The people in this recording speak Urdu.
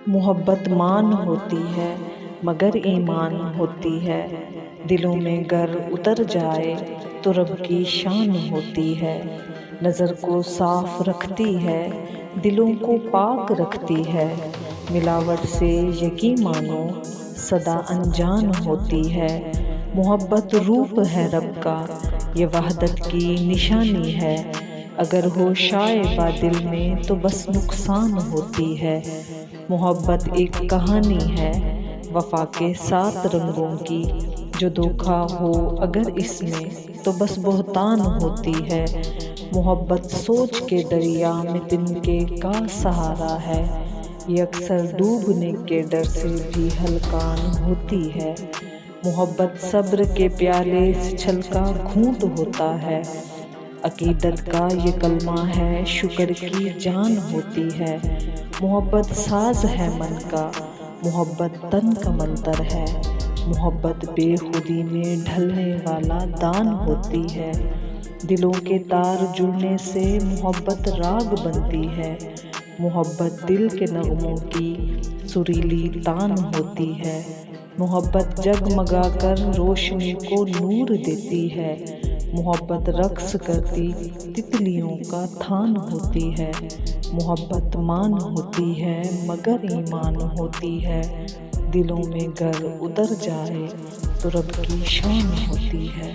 محبت مان ہوتی ہے مگر ایمان ہوتی ہے، دلوں میں گر اتر جائے تو رب کی شان ہوتی ہے، نظر کو صاف رکھتی ہے دلوں کو پاک رکھتی ہے، ملاوٹ سے یقین مانو سدا انجان ہوتی ہے، محبت روپ ہے رب کا یہ وحدت کی نشانی ہے، اگر ہو شائبہ دل میں تو بس نقصان ہوتی ہے، محبت ایک کہانی ہے وفا کے 7 رنگوں کی، جو دھوکا ہو اگر اس میں تو بس بہتان ہوتی ہے، محبت سوچ کے دریا میں تنکے کا سہارا ہے، یہ اکثر ڈوبنے کے ڈر سے بھی ہلکان ہوتی ہے، محبت صبر کے پیالے سے چھلکا گھونٹ ہوتا ہے، عقیدت کا یہ کلمہ ہے شکر کی جان ہوتی ہے، محبت ساز ہے من کا محبت تن کا منتر ہے، محبت بے خودی میں ڈھلنے والا دان ہوتی ہے، دلوں کے تار جڑنے سے محبت راگ بنتی ہے، محبت دل کے نغموں کی سریلی تان ہوتی ہے، محبت جگمگا کر روشنی کو نور دیتی ہے، محبت رقص کرتی تتلیوں کا تھان ہوتی ہے، محبت مان ہوتی ہے مگر ایمان ہوتی ہے، دلوں میں گر اتر جائے تو رب کی شان ہوتی ہے۔